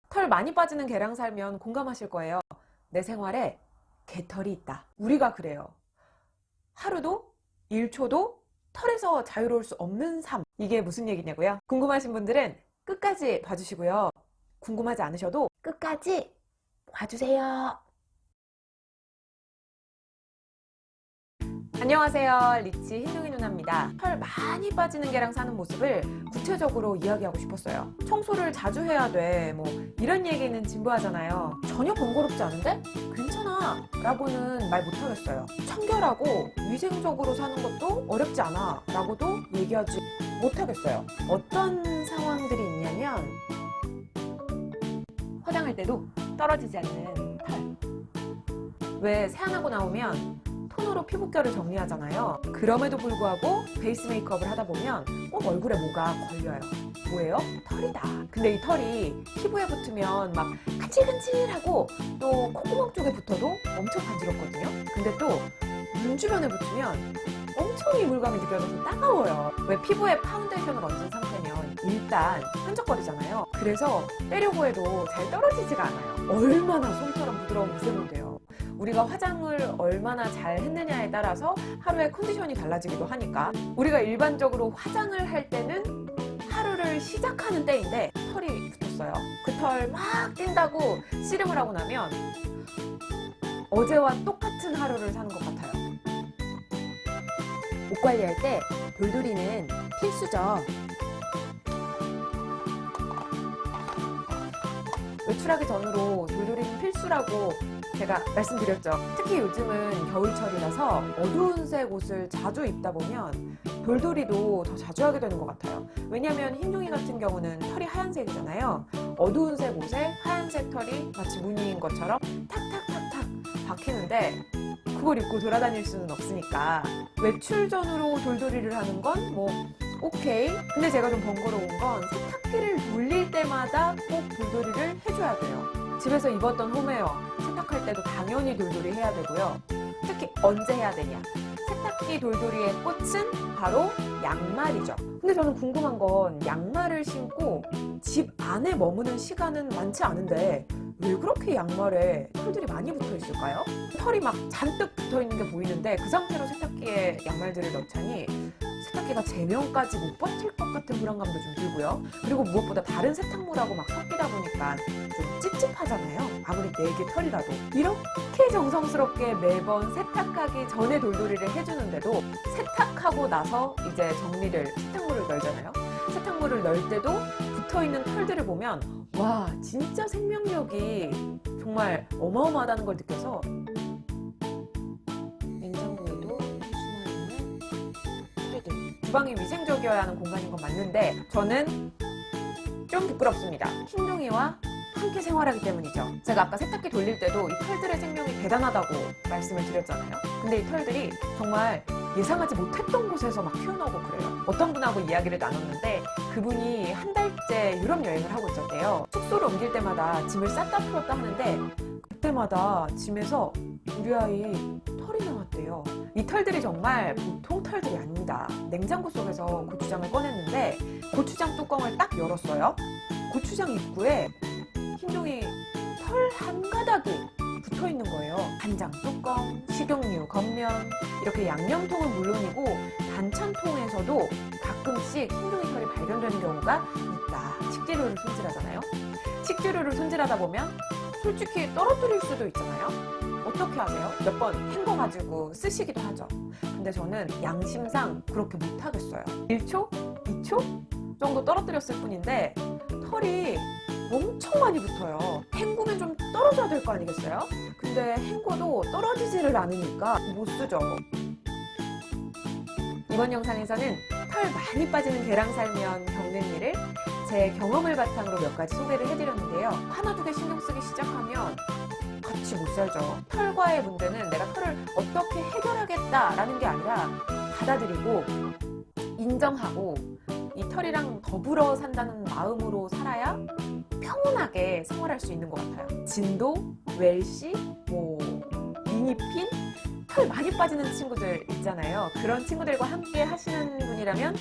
털 많이 빠지는 개랑 살면 공감하실 거예요. 내 생활에 개털이 있다. 우리가 그래요. 하루도 1초도 털에서 자유로울 수 없는 삶. 이게 무슨 얘기냐고요? 궁금하신 분들은 끝까지 봐주시고요. 궁금하지 않으셔도 끝까지 봐주세요. 안녕하세요. 리치 흰둥이 누나입니다. 털 많이 빠지는 개랑 사는 모습을 구체적으로 이야기하고 싶었어요. 청소를 자주 해야 돼. 이런 얘기는 진부하잖아요. 전혀 번거롭지 않은데? 괜찮아. 라고는 말 못하겠어요. 청결하고 위생적으로 사는 것도 어렵지 않아. 라고도 얘기하지 못하겠어요. 어떤 상황들이 있냐면 화장할 때도 떨어지지 않는 털. 왜 세안하고 나오면 톤으로 피부결을 정리하잖아요. 그럼에도 불구하고 베이스 메이크업을 하다 보면 꼭 얼굴에 뭐가 걸려요. 뭐예요? 털이다. 근데 이 털이 피부에 붙으면 막 간질간질하고 또 콧구멍 쪽에 붙어도 엄청 간지럽거든요. 근데 또 눈 주변에 붙으면 엄청 이물감이 느껴져서 따가워요. 왜 피부에 파운데이션을 얹은 상태면 일단 끈적거리잖아요. 그래서 빼려고 해도 잘 떨어지지가 않아요. 얼마나 솜처럼 부드러운 미세먼지예요. 우리가 화장을 얼마나 잘 했느냐에 따라서 하루의 컨디션이 달라지기도 하니까 우리가 일반적으로 화장을 할 때는 하루를 시작하는 때인데 털이 붙었어요. 그 털 막 뛴다고 씨름을 하고 나면 어제와 똑같은 하루를 사는 것 같아요. 옷 관리할 때 돌돌이는 필수죠. 외출하기 전으로 돌돌이는 필수라고 제가 말씀드렸죠. 특히 요즘은 겨울철이라서 어두운 색 옷을 자주 입다 보면 돌돌이도 더 자주 하게 되는 것 같아요. 왜냐면 흰둥이 같은 경우는 털이 하얀색이잖아요. 어두운 색 옷에 하얀색 털이 마치 무늬인 것처럼 탁탁탁탁 박히는데 그걸 입고 돌아다닐 수는 없으니까 외출 전으로 돌돌이를 하는 건 오케이. 근데 제가 좀 번거로운 건 세탁기를 돌릴 때마다 꼭 돌돌이를 해줘야 돼요. 집에서 입었던 홈웨어 세탁할 때도 당연히 돌돌이 해야 되고요. 특히 언제 해야 되냐? 세탁기 돌돌이의 꽃은 바로 양말이죠. 근데 저는 궁금한 건 양말을 신고 집 안에 머무는 시간은 많지 않은데 왜 그렇게 양말에 털들이 많이 붙어 있을까요? 털이 막 잔뜩 붙어 있는 게 보이는데 그 상태로 세탁기에 양말들을 넣자니 세탁기가 제명까지 못 버틸 것 같은 불안감도 좀 들고요. 그리고 무엇보다 다른 세탁물하고 막 섞이다 보니까 좀 찝찝하잖아요. 아무리 내 개 털이라도. 이렇게 정성스럽게 매번 세탁하기 전에 돌돌이를 해주는데도 세탁하고 나서 이제 세탁물을 널잖아요. 세탁물을 널 때도 붙어있는 털들을 보면 와, 진짜 생명력이 정말 어마어마하다는 걸 느껴서 냉장고에도 숨어있는 털들. 주방이 위생적이어야 하는 공간인 건 맞는데 저는 좀 부끄럽습니다. 흰둥이와 함께 생활하기 때문이죠. 제가 아까 세탁기 돌릴 때도 이 털들의 생명이 대단하다고 말씀을 드렸잖아요. 근데 이 털들이 정말 예상하지 못했던 곳에서 막 튀어나오고 그래요. 어떤 분하고 이야기를 나눴는데 그분이 한 달째 유럽 여행을 하고 있었대요. 숙소를 옮길 때마다 짐을 쌌다 풀었다 하는데 그때마다 짐에서 우리 아이 털이 나왔대요. 이 털들이 정말 보통 털들이 아닙니다. 냉장고 속에서 고추장을 꺼냈는데 고추장 뚜껑을 딱 열었어요. 고추장 입구에 흰둥이 털 한 가닥이 붙어 있는 거예요. 간장 뚜껑, 식용유, 겉면, 이렇게 양념통은 물론이고 반찬통에서도 가끔씩 흰둥이 털이 발견되는 경우가 있다. 식재료를 손질하잖아요. 식재료를 손질하다 보면 솔직히 떨어뜨릴 수도 있잖아요. 어떻게 하세요? 몇 번 헹궈 가지고 쓰시기도 하죠. 근데 저는 양심상 그렇게 못 하겠어요. 1초? 2초? 정도 떨어뜨렸을 뿐인데 털이 엄청 많이 붙어요. 헹구면 좀 떨어져야 될 거 아니겠어요? 근데 헹궈도 떨어지지를 않으니까 못 쓰죠. 이번 영상에서는 털 많이 빠지는 개랑 살면 겪는 일을 제 경험을 바탕으로 몇 가지 소개를 해드렸는데요. 하나 두 개 신경 쓰기 시작하면 같이 못 살죠. 털과의 문제는 내가 털을 어떻게 해결하겠다라는 게 아니라 받아들이고 인정하고 이 털이랑 더불어 산다는 마음으로 살아야 평온하게 생활할 수 있는 것 같아요. 진도, 웰시, 미니핀, 털 많이 빠지는 친구들 있잖아요. 그런 친구들과 함께 하시는 분이라면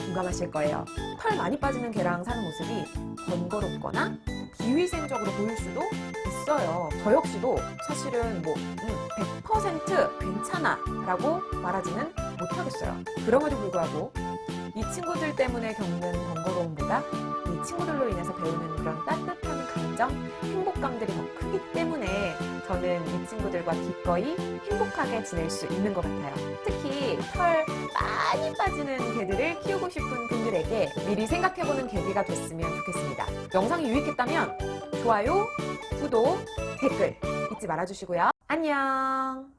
공감하실 거예요. 털 많이 빠지는 개랑 사는 모습이 번거롭거나 비위생적으로 보일 수도 있어요. 저 역시도 사실은 100% 괜찮아 라고 말하지는 못하겠어요. 그럼에도 불구하고 이 친구들 때문에 겪는 번거로움보다 이 친구들로 인해서 배우는 그런 따뜻한 감정, 행복감들이 더 크기 때문에 저는 이 친구들과 기꺼이 행복하게 지낼 수 있는 것 같아요. 특히 털 많이 빠지는 개들을 키우고 싶은 분들에게 미리 생각해보는 계기가 됐으면 좋겠습니다. 영상이 유익했다면 좋아요, 구독, 댓글 잊지 말아주시고요. 안녕!